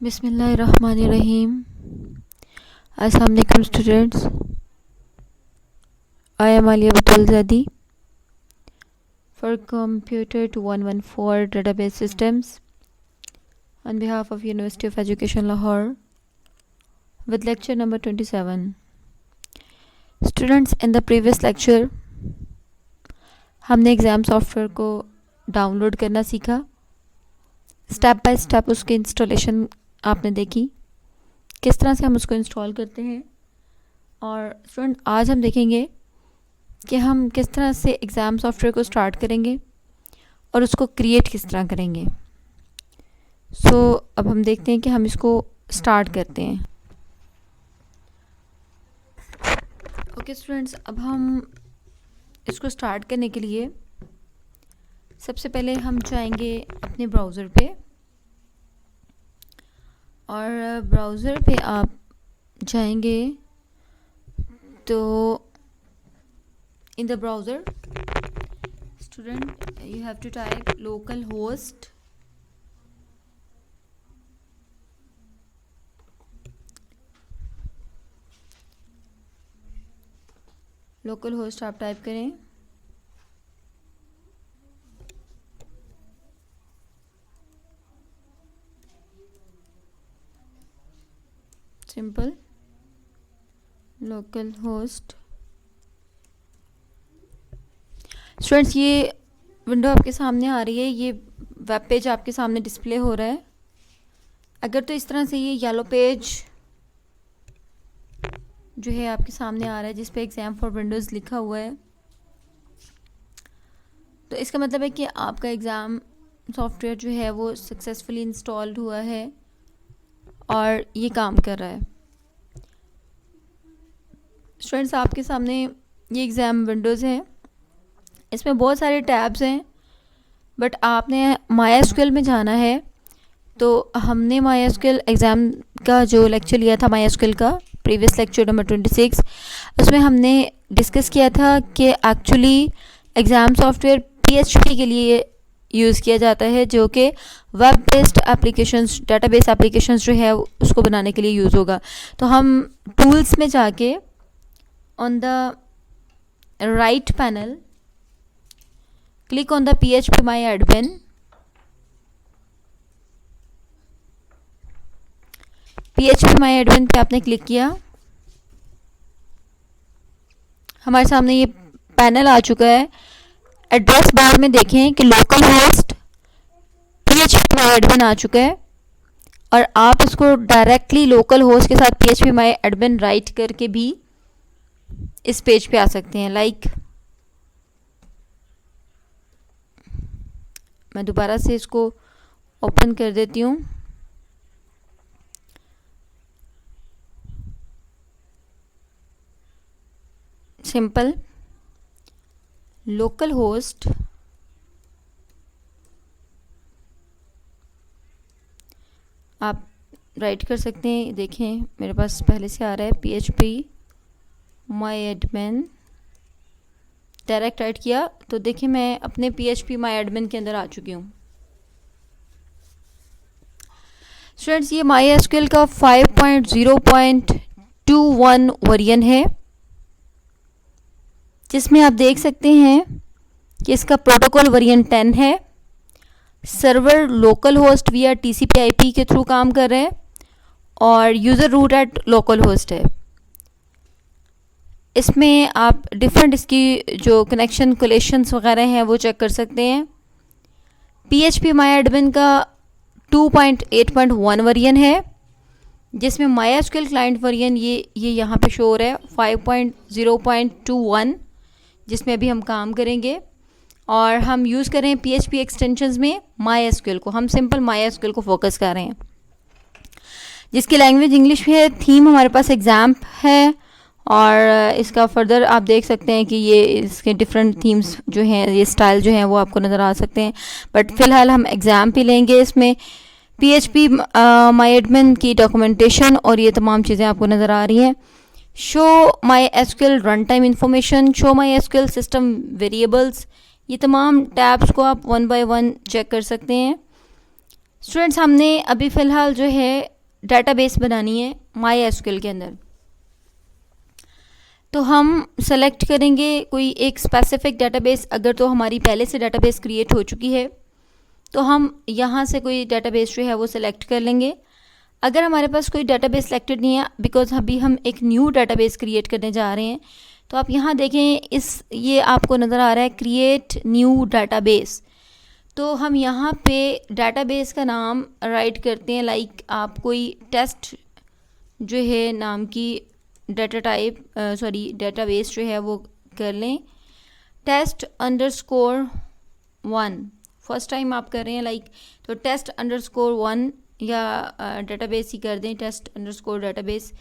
बिस्मिल्लाहिर्रहमानिर्रहीम। अस्सलाम वालेकुम स्टूडेंट्स। आई एम आलिया बतौल ज़ादी for Computer 2114 Database Systems on behalf of University of Education Lahore with lecture number 27. Students, in the previous lecture हमने exam software को download करना सीखा। Step by step उसकी installation आपने देखी, किस तरह से हम उसको इंस्टॉल करते हैं। और स्टूडेंट, आज हम देखेंगे कि हम किस तरह से एग्ज़ाम सॉफ्टवेयर को स्टार्ट करेंगे और उसको क्रिएट किस तरह करेंगे। अब हम देखते हैं कि हम इसको स्टार्ट करते हैं। ओके स्टूडेंट्स, अब हम इसको स्टार्ट करने के लिए सबसे पहले हम जाएंगे अपने ब्राउज़र पे, और ब्राउज़र पे आप जाएंगे तो in the browser student you have to type localhost आप टाइप करें। Simple localhost। स्टूडेंट्स, ये विंडो आपके सामने आ रही है, ये वेब पेज आपके सामने डिस्प्ले हो रहा है। अगर तो इस तरह से ये येलो पेज जो है आपके सामने आ रहा है जिस पे एग्ज़ाम फॉर विंडोज़ लिखा हुआ है, तो इसका मतलब है कि आपका एग्ज़ाम सॉफ्टवेयर जो है वो सक्सेसफुली इंस्टॉल्ड हुआ है और ये काम कर रहा है। स्टूडेंट्स, आपके सामने ये एग्ज़ाम विंडोज़ है, इसमें बहुत सारे टैब्स हैं, बट आपने MySQL में जाना है। तो हमने MySQL एग्ज़ाम का जो लेक्चर लिया था, MySQL का प्रीवियस लेक्चर नंबर 26, उसमें हमने डिस्कस किया था कि एक्चुअली एग्ज़ाम सॉफ्टवेयर PHP के लिए यूज़ किया जाता है, जो कि web based applications, database applications जो है उसको बनाने के लिए यूज़ होगा। तो हम टूल्स में जाके on the right panel click on the phpMyAdmin। phpMyAdmin पे आपने क्लिक किया, हमारे सामने ये पैनल आ चुका है। एड्रेस बार में देखें कि लोकल होस्ट phpMyAdmin आ चुका है, और आप इसको डायरेक्टली लोकल होस्ट के साथ phpMyAdmin राइट करके भी इस पेज पे आ सकते हैं। मैं दोबारा से इसको ओपन कर देती हूँ। सिंपल लोकल होस्ट आप राइट कर सकते हैं। देखें, मेरे पास पहले से आ रहा है phpMyAdmin, डायरेक्ट राइट किया तो देखिए मैं अपने phpMyAdmin के अंदर आ चुकी हूँ। स्टूडेंट्स, ये MySQL का 5.0.21 वर्जन है, जिसमें आप देख सकते हैं कि इसका प्रोटोकॉल वर्जन 10 है। Server local host via TCP/IP के थ्रू काम कर रहे हैं, और user root at local host है। इसमें आप डिफरेंट इसकी जो कनेक्शन कोलेशंस वगैरह हैं वो चेक कर सकते हैं। phpMyAdmin का 2.8.1 वर्जन है, जिसमें MySQL क्लाइंट वर्जन ये यहाँ पे शो हो रहा है 5.0.21, जिसमें अभी हम काम करेंगे। और हम यूज़ कर रहे हैं PHP एक्सटेंशंस में MySQL को, हम सिंपल MySQL को फोकस कर रहे हैं, जिसकी लैंग्वेज इंग्लिश है। थीम हमारे पास एग्ज़ाम है, और इसका फर्दर आप देख सकते हैं कि ये इसके डिफरेंट थीम्स जो हैं, ये स्टाइल जो हैं वो आपको नज़र आ सकते हैं। बट फ़िलहाल हम एग्ज़ाम पे लेंगे। इसमें phpMyAdmin की डॉक्यूमेंटेशन और ये तमाम चीज़ें आपको नज़र आ रही हैं। Show MySQL run time information, show MySQL system variables, ये तमाम टैब्स को आप वन बाय वन चेक कर सकते हैं। स्टूडेंट्स, हमने अभी फ़िलहाल जो है डेटाबेस बनानी है माई एसक्यूएल के अंदर। तो हम सेलेक्ट करेंगे कोई एक स्पेसिफिक डेटाबेस। अगर तो हमारी पहले से डेटाबेस क्रिएट हो चुकी है तो हम यहाँ से कोई डेटाबेस जो है वो सिलेक्ट कर लेंगे। अगर हमारे पास कोई डेटाबेस सिलेक्टेड नहीं है, बिकॉज अभी हम एक न्यू डेटाबेस क्रिएट करने जा रहे हैं, तो आप यहाँ देखें, ये आपको नज़र आ रहा है क्रिएट न्यू डेटाबेस। तो हम यहाँ पे डेटाबेस का नाम राइट करते हैं, लाइक आप कोई टेस्ट जो है नाम की डेटाबेस जो है वो कर लें, test_1। फर्स्ट टाइम आप कर रहे हैं लाइक, तो test_1 या डेटाबेस ही कर दें, test_database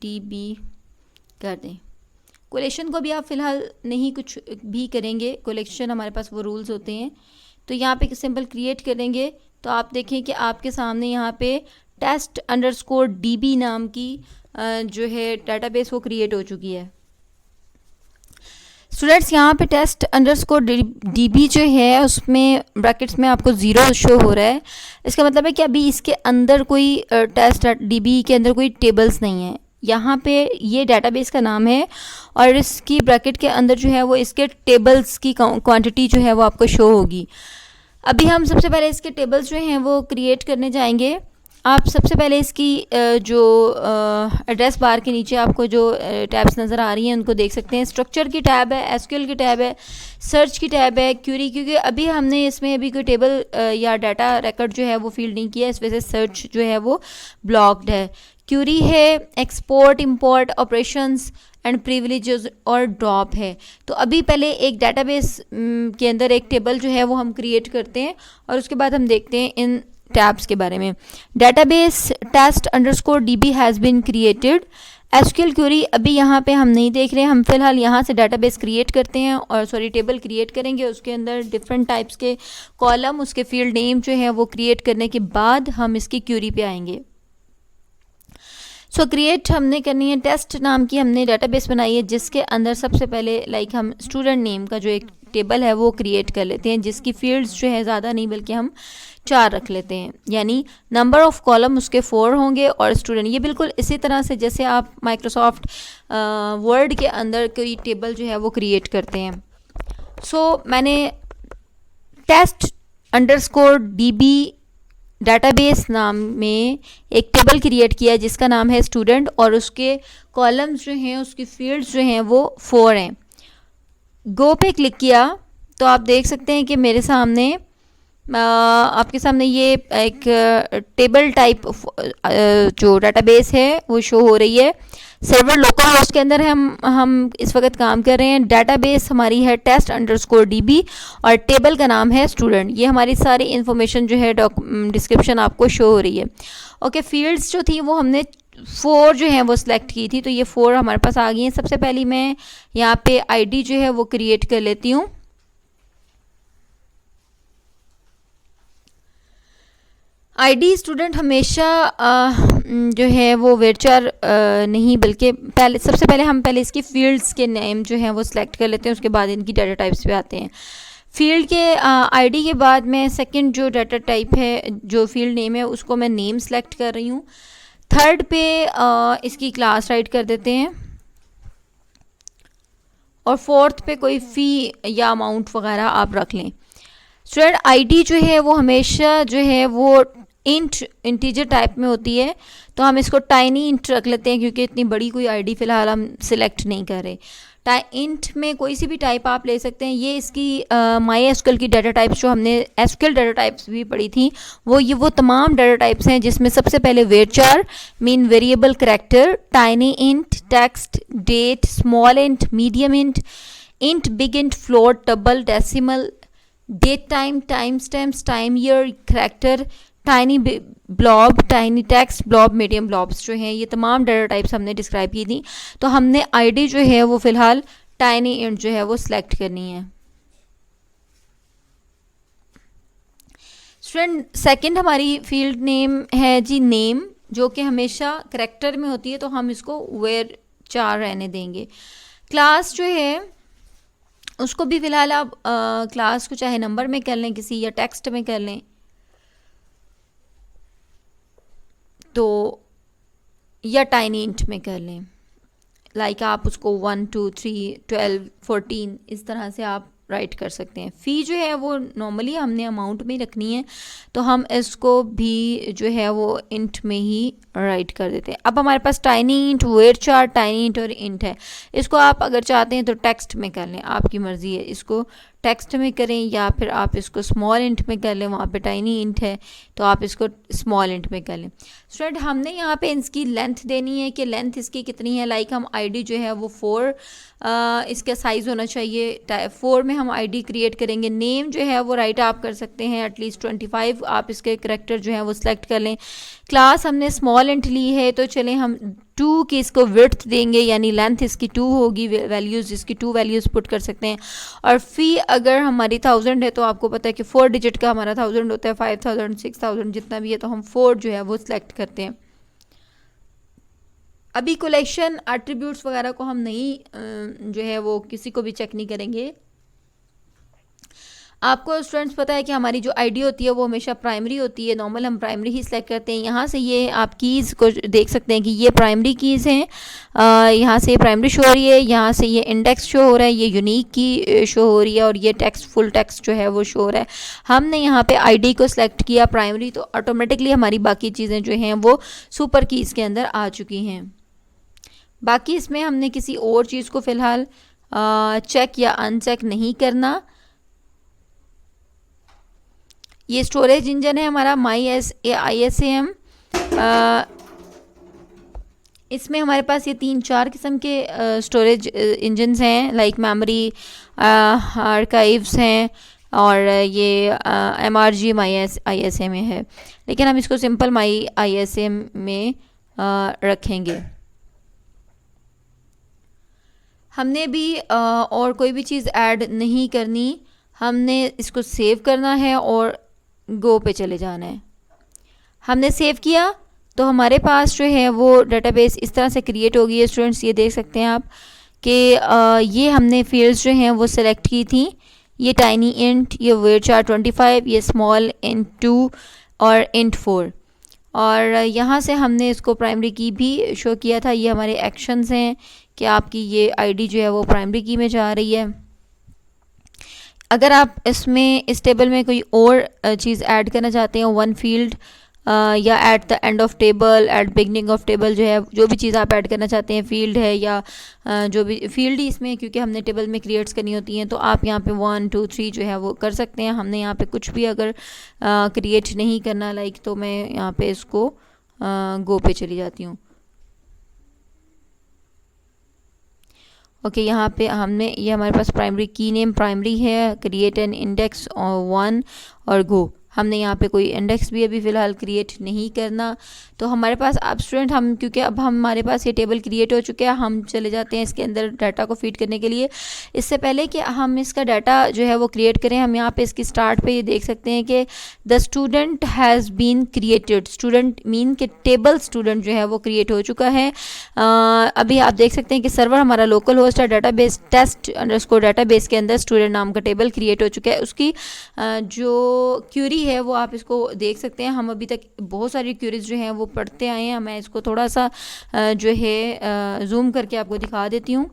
DB कर दें। कोलेक्शन को भी आप फ़िलहाल नहीं कुछ भी करेंगे, कोलेक्शन हमारे पास वो रूल्स होते हैं। तो यहाँ पे सिंपल क्रिएट करेंगे तो आप देखें कि आपके सामने यहाँ पे test_db नाम की जो है डेटाबेस वो क्रिएट हो चुकी है। स्टूडेंट्स, यहाँ पे test_db जो है उसमें ब्रैकेट्स में आपको 0 शो हो रहा है। इसका मतलब है कि अभी इसके अंदर कोई test_db के अंदर कोई टेबल्स नहीं है। यहाँ पे ये डेटाबेस का नाम है और इसकी ब्रैकेट के अंदर जो है वो इसके टेबल्स की क्वांटिटी जो है वो आपको शो होगी। अभी हम सबसे पहले इसके टेबल्स जो हैं वो क्रिएट करने जाएंगे। आप सबसे पहले इसकी जो एड्रेस बार के नीचे आपको जो टैब्स नज़र आ रही हैं उनको देख सकते हैं। स्ट्रक्चर की टैब है, एसक्यूएल की टैब है, सर्च की टैब है, क्यूरी, क्योंकि अभी हमने इसमें अभी कोई टेबल या डाटा रिकॉर्ड जो है वो फील्ड नहीं किया, इस वजह से सर्च जो है वो ब्लॉक्ड है। क्यूरी है, export, import, operations and privileges और ड्रॉप है। तो अभी पहले एक डेटाबेस के अंदर एक टेबल जो है वो हम क्रिएट करते हैं और उसके बाद हम देखते हैं इन टैब्स के बारे में। Database test_db has been created. SQL query अभी यहाँ पे हम नहीं देख रहे हैं, हम फिलहाल यहाँ से डेटाबेस क्रिएट करते हैं और टेबल क्रिएट करेंगे। उसके अंदर डिफरेंट टाइप्स के कॉलम, उसके फील्ड नेम जो है वो क्रिएट करने के बाद हम इसकी क्यूरी पे आएंगे। क्रिएट हमने करनी है, टेस्ट नाम की हमने डेटाबेस बनाई है जिसके अंदर सबसे पहले लाइक हम स्टूडेंट नेम का जो एक टेबल है वो क्रिएट कर लेते हैं, जिसकी फील्ड्स जो है ज़्यादा नहीं बल्कि हम 4 रख लेते हैं, यानी नंबर ऑफ़ कॉलम उसके 4 होंगे और स्टूडेंट। ये बिल्कुल इसी तरह से जैसे आप माइक्रोसॉफ्ट वर्ड के अंदर कोई टेबल जो है वो क्रिएट करते हैं। मैंने test_db डेटाबेस नाम में एक टेबल क्रिएट किया जिसका नाम है स्टूडेंट और उसके कॉलम्स जो हैं, उसकी फील्ड्स जो हैं वो 4 हैं। गो पे क्लिक किया तो आप देख सकते हैं कि मेरे सामने आपके सामने ये एक टेबल टाइप जो डेटाबेस है वो शो हो रही है। सर्वर लोकल होस्ट के अंदर हम इस वक्त काम कर रहे हैं। डेटाबेस हमारी है test_db और टेबल का नाम है स्टूडेंट। ये हमारी सारी इन्फॉर्मेशन जो है डिस्क्रिप्शन आपको शो हो रही है। ओके, फील्ड्स जो थी वो हमने 4 जो हैं वो सिलेक्ट की थी, तो ये 4 हमारे पास आ गई हैं। सबसे पहली मैं यहाँ पे आईडी जो है वो क्रिएट कर लेती हूँ। आईडी स्टूडेंट हमेशा जो है वो वर्चर नहीं, बल्कि सबसे पहले हम इसकी फील्ड्स के नेम जो हैं वो सिलेक्ट कर लेते हैं, उसके बाद इनकी डाटा टाइप्स पे आते हैं। फील्ड के आईडी के बाद में सेकंड जो डाटा टाइप है, जो फील्ड नेम है, उसको मैं नेम सेलेक्ट कर रही हूँ। थर्ड पे इसकी क्लास राइट कर देते हैं और फोर्थ पे कोई फ़ी या अमाउंट वगैरह आप रख लें। स्टूडेंट आईडी जो है वो हमेशा जो है वो इंटीजर टाइप में होती है, तो हम इसको टाइनी इंट रख लेते हैं क्योंकि इतनी बड़ी कोई आईडी फ़िलहाल हम सिलेक्ट नहीं कर रहे। इंट में कोई सी भी टाइप आप ले सकते हैं। ये इसकी माई एसक्यूएल की डाटा टाइप्स जो हमने एसक्यूएल डाटा टाइप्स भी पढ़ी थी, वो तमाम डाटा टाइप्स हैं जिसमें सबसे पहले varchar mean variable character, tiny int, text, date, small int, medium int, big int, float, double, decimal, date time, timestamps, time year, character, tiny blob, tiny text blob, medium blobs जो हैं, ये तमाम data types हमने describe की थी। तो हमने ID जो है वो फ़िलहाल टाइनी इंट जो है वो सिलेक्ट करनी है। स्टूडेंट सेकंड हमारी फील्ड नेम है जी नेम, जो कि हमेशा करैक्टर में होती है, तो हम इसको वेर 4 रहने देंगे। क्लास जो है उसको भी फ़िलहाल आप क्लास को चाहे नंबर में कर लें किसी, या टेक्स्ट में कर लें। तो या टाइनी इंट में कर लें, लाइक आप उसको 1 2 3 12 14 इस तरह से आप राइट कर सकते हैं। फ़ी जो है वो नॉर्मली हमने अमाउंट में रखनी है, तो हम इसको भी जो है वो इंट में ही राइट कर देते हैं। अब हमारे पास tiny int, varchar, tiny int और इंट है। इसको आप अगर चाहते हैं तो टेक्स्ट में कर लें, आपकी मर्ज़ी है, इसको टेक्स्ट में करें या फिर आप इसको स्मॉल इंट में कर लें, वहाँ पे टाइनी इंट है तो आप इसको स्मॉल इंट में कर लें। स्टूडेंट हमने यहाँ पे इसकी लेंथ देनी है कि लेंथ इसकी कितनी है, लाइक हम आईडी जो है वो 4 इसका साइज़ होना चाहिए, 4 में हम आईडी क्रिएट करेंगे। नेम जो है वो राइट आप कर सकते हैं एटलीस्ट 25, आप इसके करेक्टर जो है वो सिलेक्ट कर लें। क्लास हमने स्मॉल इंट ली है तो चलें हम 2 की इसको विड्थ देंगे, यानी लेंथ इसकी 2 होगी, वैल्यूज़ इसकी 2 वैल्यूज़ पुट कर सकते हैं। और फ़ी अगर हमारी 1000 है तो आपको पता है कि 4 डिजिट का हमारा 1000 होता है, 5000 6000 जितना भी है, तो हम 4 जो है वो सिलेक्ट करते हैं। अभी कलेक्शन एट्रीब्यूट्स वगैरह को हम नहीं जो है वो किसी को भी चेक नहीं करेंगे। आपको स्टूडेंट्स पता है कि हमारी जो आईडी होती है वो हमेशा प्राइमरी होती है, नॉर्मल हम प्राइमरी ही सिलेक्ट करते हैं। यहाँ से ये आप कीज़ को देख सकते हैं कि ये प्राइमरी कीज़ हैं, यहाँ से प्राइमरी शो हो रही है, यहाँ से ये इंडेक्स शो हो रहा है, ये यूनिक की शो हो रही है और ये टेक्स्ट फुल टेक्स्ट जो है वो शो हो रहा है। हमने यहाँ पे आईडी को सिलेक्ट किया प्राइमरी, तो ऑटोमेटिकली हमारी बाकी चीज़ें जो हैं वो सुपर कीज़ के अंदर आ चुकी हैं। बाकी इसमें हमने किसी और चीज़ को फ़िलहाल चेक या अनचेक नहीं करना। ये स्टोरेज इंजन है हमारा ISAM। इसमें हमारे पास ये 3-4 किस्म के स्टोरेज इंजन्स हैं, लाइक मेमोरी, आर्काइव्स हैं और ये MRG ISA में है, लेकिन हम इसको सिंपल ISA में रखेंगे। हमने भी और कोई भी चीज़ ऐड नहीं करनी, हमने इसको सेव करना है और गो पे चले जाना है। हमने सेव किया तो हमारे पास जो है वो डेटाबेस इस तरह से क्रिएट हो गई है। स्टूडेंट्स ये देख सकते हैं आप कि ये हमने फील्ड्स जो हैं वो सिलेक्ट की थी, ये टाइनी इंट, ये वेट चार्ट 25, ये स्मॉल इंट 2 और इंट 4, और यहाँ से हमने इसको प्राइमरी की भी शो किया था। ये हमारे एक्शंस हैं कि आपकी ये आईडी जो है वो प्राइमरी की में जा रही है। अगर आप इसमें इस टेबल में कोई और चीज़ ऐड करना चाहते हैं, वन फील्ड या at the end of table, at beginning of table, जो है जो भी चीज़ आप ऐड करना चाहते हैं, फील्ड है या जो भी फील्ड ही इसमें, क्योंकि हमने टेबल में क्रिएट्स करनी होती हैं, तो आप यहाँ पे 1 2 3 जो है वो कर सकते हैं। हमने यहाँ पे कुछ भी अगर क्रिएट नहीं करना, लाइक, तो मैं यहाँ पे इसको गो पे चली जाती हूँ। ओके, यहाँ पे हमने ये हमारे पास प्राइमरी की नेम प्राइमरी है, क्रिएट एन इंडेक्स 1 और गो। हमने यहाँ पे कोई इंडेक्स भी अभी फ़िलहाल क्रिएट नहीं करना। तो हमारे पास अब स्टूडेंट हम, क्योंकि अब हमारे पास ये टेबल क्रिएट हो चुके हैं, हम चले जाते हैं इसके अंदर डाटा को फीड करने के लिए। इससे पहले कि हम इसका डाटा जो है वो क्रिएट करें, हम यहाँ पे इसकी स्टार्ट पे ये देख सकते हैं कि the student has been created. Student mean के टेबल स्टूडेंट जो है वो क्रिएट हो चुका है। अभी आप देख सकते हैं कि सर्वर हमारा लोकल होस्ट है, डाटाबेस टेस्ट_ डाटाबेस के अंदर स्टूडेंट नाम का टेबल क्रिएट हो चुका है। उसकी जो क्यूरी है वो आप इसको देख सकते हैं। हम अभी तक बहुत सारी क्यूरीज जो हैं वो पढ़ते आए हैं। मैं इसको थोड़ा सा जो है जूम करके आपको दिखा देती हूँ।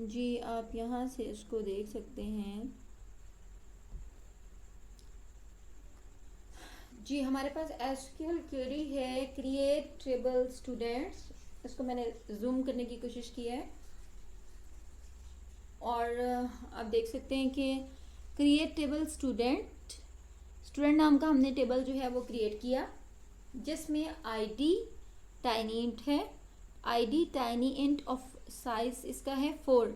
जी, आप यहाँ से इसको देख सकते हैं। जी, हमारे पास एसक्यूएल क्वेरी है, क्रिएट टेबल स्टूडेंट्स। इसको मैंने जूम करने की कोशिश की है और आप देख सकते हैं कि क्रिएट टेबल स्टूडेंट नाम का हमने टेबल जो है वो क्रिएट किया, जिसमें आईडी टाइनी इंट है, ID tiny int of size इसका है 4,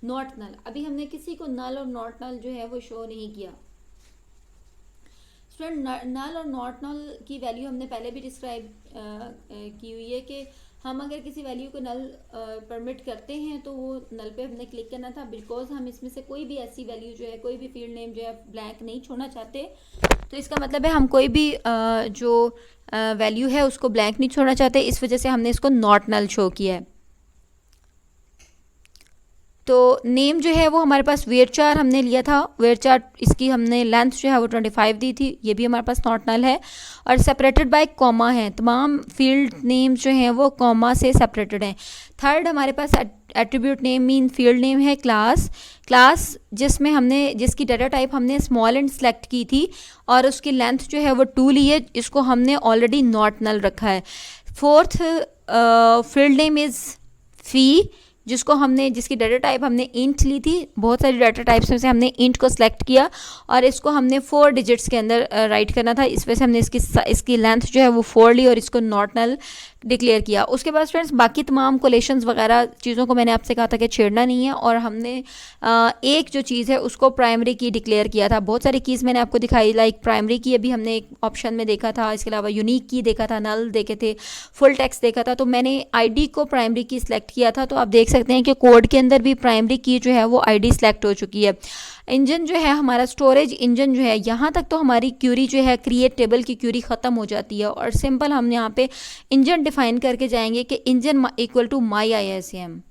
नॉट नल। अभी हमने किसी को नल और नॉट नल जो है वो शो नहीं किया। स्टूडेंट नल और नॉट नल की वैल्यू हमने पहले भी डिस्क्राइब की हुई है कि हम अगर किसी वैल्यू को नल परमिट करते हैं तो वो नल पे हमने क्लिक करना था, बिकॉज हम इसमें से कोई भी ऐसी वैल्यू जो है, कोई भी फील्ड नेम जो है ब्लैंक नहीं छोड़ना चाहते। तो इसका मतलब है हम कोई भी जो वैल्यू है उसको ब्लैंक नहीं छोड़ना चाहते, इस वजह से हमने इसको नॉट नल शो किया है। तो नेम जो है वो हमारे पास वेरचार हमने लिया था, वेरचार इसकी हमने लेंथ जो है वो 25 दी थी, ये भी हमारे पास नॉट नल है। और सेपरेटेड बाय कॉमा है, तमाम फील्ड नेम जो हैं वो कॉमा से सेपरेटेड हैं। थर्ड हमारे पास attribute name mean field name है क्लास, क्लास जिसमें हमने जिसकी डाटा टाइप हमने स्मॉल एंड सेलेक्ट की थी और उसकी लेंथ जो है वो 2 ली है, इसको हमने ऑलरेडी नॉट नल रखा है। फोर्थ फील्ड नेम इज़ फी, जिसको हमने जिसकी डाटा टाइप हमने इंट ली थी, बहुत सारी डाटा टाइप्स में से हमने इंट को सिलेक्ट किया और इसको हमने 4 डिजिट्स के अंदर राइट करना था, इस वजह से हमने इसकी लेंथ जो है वो 4 ली और इसको नॉट नल डिक्लेयर किया। उसके बाद फ्रेंड्स बाकी तमाम कोलेशंस वगैरह चीज़ों को मैंने आपसे कहा था कि छेड़ना नहीं है, और हमने एक जो चीज़ है उसको प्राइमरी की डिक्लेयर किया था। बहुत सारी कीज़ मैंने आपको दिखाई, लाइक प्राइमरी की अभी हमने एक ऑप्शन में देखा था, इसके अलावा यूनिक की देखा था, नल देखे थे, फुल टेक्स्ट देखा था। तो मैंने आईडी को प्राइमरी की सिलेक्ट किया था, तो आप देख सकते हैं कि कोड के अंदर भी प्राइमरी की जो है वो आईडी सिलेक्ट हो चुकी है। इंजन जो है हमारा स्टोरेज इंजन जो है, यहाँ तक तो हमारी क्यूरी जो है क्रिएट टेबल की क्यूरी ख़त्म हो जाती है और सिंपल हम यहाँ पे इंजन डिफाइन करके जाएंगे कि engine equal to my ISAM।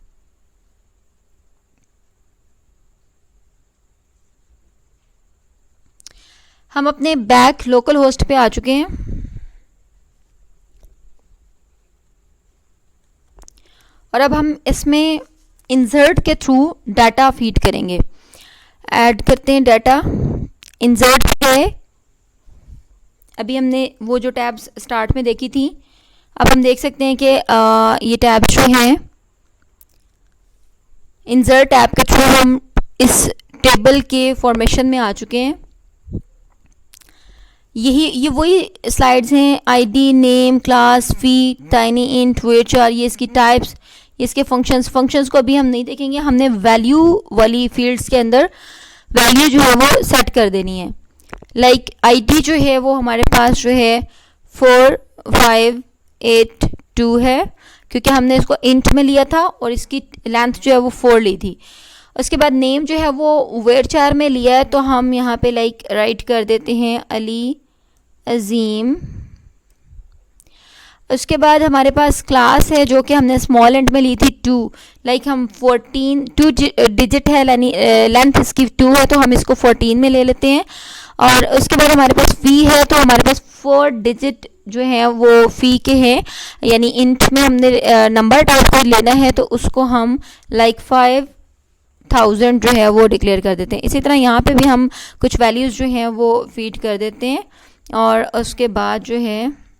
हम अपने बैक लोकल होस्ट पे आ चुके हैं और अब हम इसमें इंसर्ट के थ्रू डाटा फीड करेंगे। ऐड करते हैं डाटा, इंसर्ट है, अभी हमने वो जो टैब्स स्टार्ट में देखी थी, अब हम देख सकते हैं कि ये टैब्स जो हैं इंसर्ट टैब के थ्रू हम इस टेबल के फॉर्मेशन में आ चुके हैं। ये वही स्लाइड्स हैं, आईडी, नेम, क्लास, फी, टाइनी इंट, वेरचार, ये इसकी टाइप्स, इसके फंक्शंस को अभी हम नहीं देखेंगे। हमने वैल्यू वाली फील्ड्स के अंदर वैल्यू जो है वो सेट कर देनी है। लाइक आईडी जो है वो हमारे पास जो है 4582 है, क्योंकि हमने इसको इंट में लिया था और इसकी लेंथ जो है वो 4 ली थी। उसके बाद नेम जो है वो वेरचार में लिया है, तो हम यहाँ पे लाइक राइट कर देते हैं अली अजीम। उसके बाद हमारे पास क्लास है जो कि हमने स्मॉल एंड में ली थी 2, लाइक हम 2 डिजिट है, लेंथ इसकी 2 है, तो हम इसको 14 में ले लेते हैं। और उसके बाद हमारे पास फ़ी है, तो हमारे पास 4 डिजिट जो है वो फ़ी के हैं, यानी इंट में हमने नंबर टाइप को लेना है, तो उसको हम लाइक 5000 जो है वो डिक्लेयर कर देते हैं। इसी तरह यहाँ पे भी हम कुछ वैल्यूज़ जो हैं वो फीड कर देते हैं और उसके बाद जो है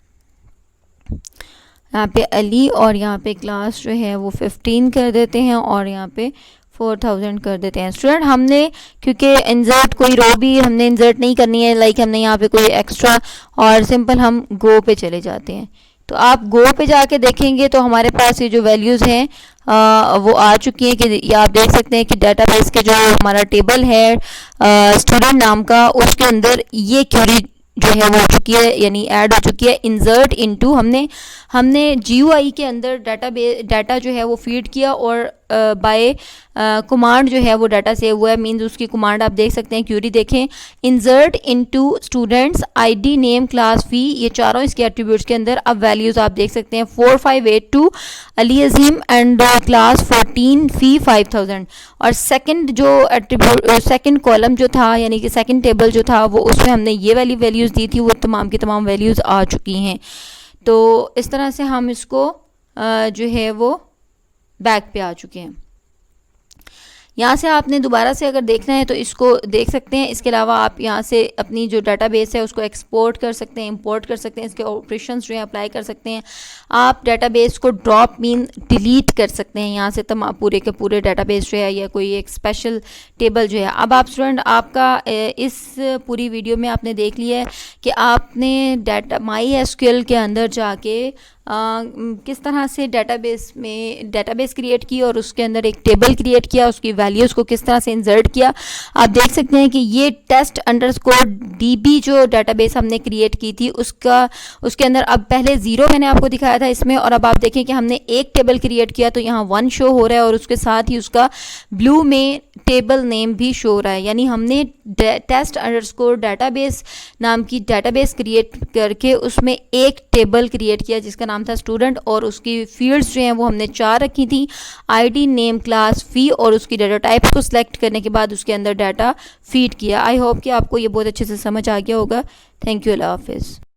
यहाँ पे अली और यहाँ पे क्लास जो है वो 15 कर देते हैं और यहाँ पे 4000 कर देते हैं। स्टूडेंट हमने क्योंकि इंसर्ट कोई रो भी हमने इंसर्ट नहीं करनी है, लाइक हमने यहाँ पे कोई एक्स्ट्रा, और सिंपल हम गो पे चले जाते हैं। तो आप गो पे जाके देखेंगे तो हमारे पास ये जो वैल्यूज़ हैं वो आ चुकी हैं कि ये आप देख सकते हैं कि डाटाबेस के जो हमारा टेबल है स्टूडेंट नाम का, उसके अंदर ये क्वेरी जो है वो हो चुकी है, यानी ऐड हो चुकी है। इंसर्ट इनटू हमने GUI के अंदर डाटा जो है वो फीड किया और बाय कमांड जो है वो डाटा सेव हुआ है, मीन्स उसकी कमांड आप देख सकते हैं, क्यूरी देखें, insert into students ID, name, class, fee, ये चारों इसके एट्रीब्यूट्स के अंदर अब वैल्यूज़ आप देख सकते हैं 4582 अली अजीम एंड क्लास 14, फी 5000। और सेकंड जो एट्रीब्यूट सेकंड कॉलम जो था, यानी कि सेकंड टेबल जो था, वो उसमें हमने ये वाली वैल्यूज़ दी थी, वो तमाम की तमाम वैल्यूज़ आ चुकी हैं। तो इस तरह से हम इसको जो है वो बैक पे आ चुके हैं। यहाँ से आपने दोबारा से अगर देखना है तो इसको देख सकते हैं। इसके अलावा आप यहाँ से अपनी जो डाटाबेस है उसको एक्सपोर्ट कर सकते हैं, इंपोर्ट कर सकते हैं, इसके ऑपरेशंस जो है अप्लाई कर सकते हैं। आप डाटाबेस को ड्रॉप मीन डिलीट कर सकते हैं यहाँ से, तमाम पूरे के पूरे डाटाबेस जो है या कोई एक स्पेशल टेबल जो है। अब आप स्टूडेंट आपका इस पूरी वीडियो में आपने देख लिया है कि आपने डाटा MySQL के अंदर जाके किस तरह से डेटाबेस क्रिएट की और उसके अंदर एक टेबल क्रिएट किया, उसकी वैल्यूज़ को किस तरह से इंसर्ट किया। आप देख सकते हैं कि ये test_db जो डेटाबेस हमने क्रिएट की थी उसके अंदर अब पहले 0 मैंने आपको दिखाया था इसमें, और अब आप देखें कि हमने एक टेबल क्रिएट किया तो यहाँ 1 शो हो रहा है और उसके साथ ही उसका ब्लू में टेबल नेम भी शो हो रहा है। यानी हमने test_database नाम की डेटाबेस क्रिएट करके उसमें एक टेबल क्रिएट किया जिसका नाम था स्टूडेंट, और उसकी फील्ड्स जो हैं वो हमने 4 रखी थी, आईडी, नेम, क्लास, फी, और उसकी डाटा टाइप्स को सिलेक्ट करने के बाद उसके अंदर डाटा फीड किया। आई होप कि आपको ये बहुत अच्छे से समझ आ गया होगा। थैंक यू, अल्लाह हाफिज़।